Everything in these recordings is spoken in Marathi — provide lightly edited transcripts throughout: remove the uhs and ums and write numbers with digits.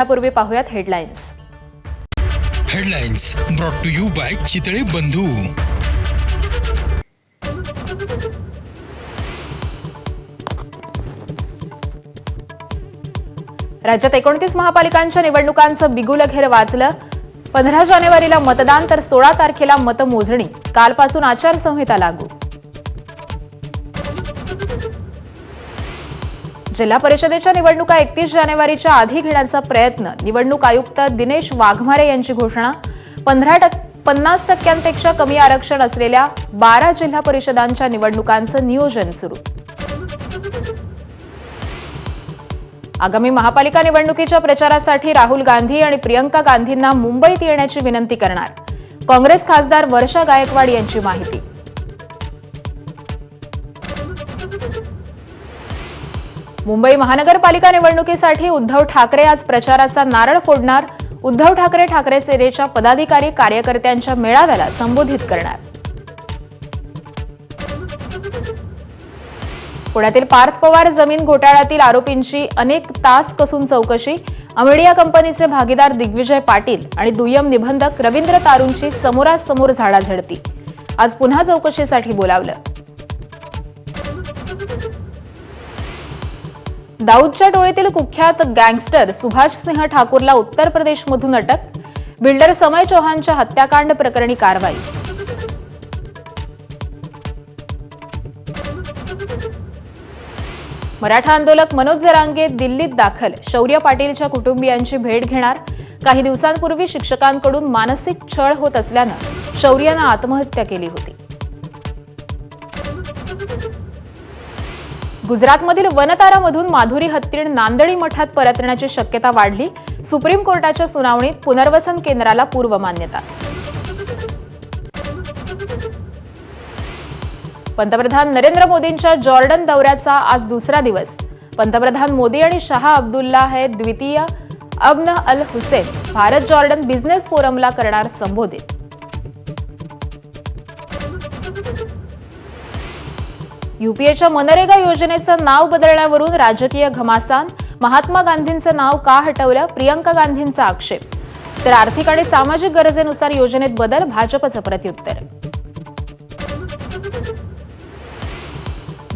त्यापूर्वी पाहूयात headlines. Headlines brought to you by Chitale Bandhu. राज्यात 29 महापालिकांच्या निवडणुकांचं बिगुलखेर वाजलं. 15 जानेवारीला मतदान तर 16 तारखेला मतमोजणी. कालपासून आचारसंहिता लागू. जिल्हा परिषदेच्या निवडणुका 31 जानेवारीच्या आधी घेण्याचा प्रयत्न. निवडणूक आयुक्त दिनेश वाघमारे यांची घोषणा. 50% कमी आरक्षण असलेल्या 12 जिल्हा परिषदांच्या निवडणुकांचं नियोजन सुरू. आगामी महापालिका निवडणुकीच्या प्रचारासाठी राहुल गांधी आणि प्रियंका गांधींना मुंबईत येण्याची विनंती करणार. काँग्रेस खासदार वर्षा गायकवाड यांची माहिती. मुंबई महानगरपालिका निवडणुकीसाठी उद्धव ठाकरे आज प्रचाराचा नारळ फोडणार. उद्धव ठाकरे सेनेच्या पदाधिकारी कार्यकर्त्यांच्या मेळाव्याला संबोधित करणार. पुण्यातील पार्थ पवार जमीन घोटाळ्यातील आरोपींची अनेक तास कसून चौकशी. अमेडिया कंपनीचे भागीदार दिग्विजय पाटील आणि दुय्यम निबंधक रवींद्र तारूंची समोरासमोर झाडाझडती. आज पुन्हा चौकशीसाठी बोलावलं. दाऊदच्या टोळीतील कुख्यात गँगस्टर सुभाष सिंह ठाकूरला उत्तर प्रदेशमधून अटक. बिल्डर समय चौहानच्या हत्याकांड प्रकरणी कारवाई. मराठा आंदोलक मनोज जरांगे दिल्लीत दाखल. शौर्य पाटीलच्या कुटुंबियांची भेट घेणार. काही दिवसांपूर्वी शिक्षकांकडून मानसिक छळ होत असल्यानं शौर्यानं आत्महत्या केली होती. गुजरातमधील वनतारामधून माधुरी हत्तीण नांदणी मठात परतण्याची शक्यता वाढली. सुप्रीम कोर्टाच्या सुनावणीत पुनर्वसन केंद्राला पूर्व मान्यता. पंतप्रधान नरेंद्र मोदींच्या जॉर्डन दौऱ्याचा आज दुसरा दिवस. पंतप्रधान मोदी आणि शाह अब्दुल्ला हे द्वितीय अब्न अल हुसेन भारत जॉर्डन बिझनेस फोरमला करणार संबोधित. यूपीएच्या मनरेगा योजनेचं नाव बदलण्यावरून राजकीय घमासान. महात्मा गांधींचं नाव का हटवलं? प्रियंका गांधींचा आक्षेप. तर आर्थिक आणि सामाजिक गरजेनुसार योजनेत बदल. भाजपचं प्रत्युत्तर.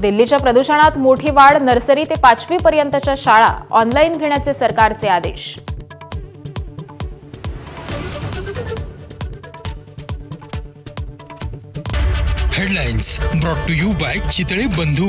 दिल्लीच्या प्रदूषणात मोठी वाढ. नर्सरी ते 5वी पर्यंतच्या शाळा ऑनलाईन घेण्याचे सरकारचे आदेश. Headlines brought to you by Chitale बंधू.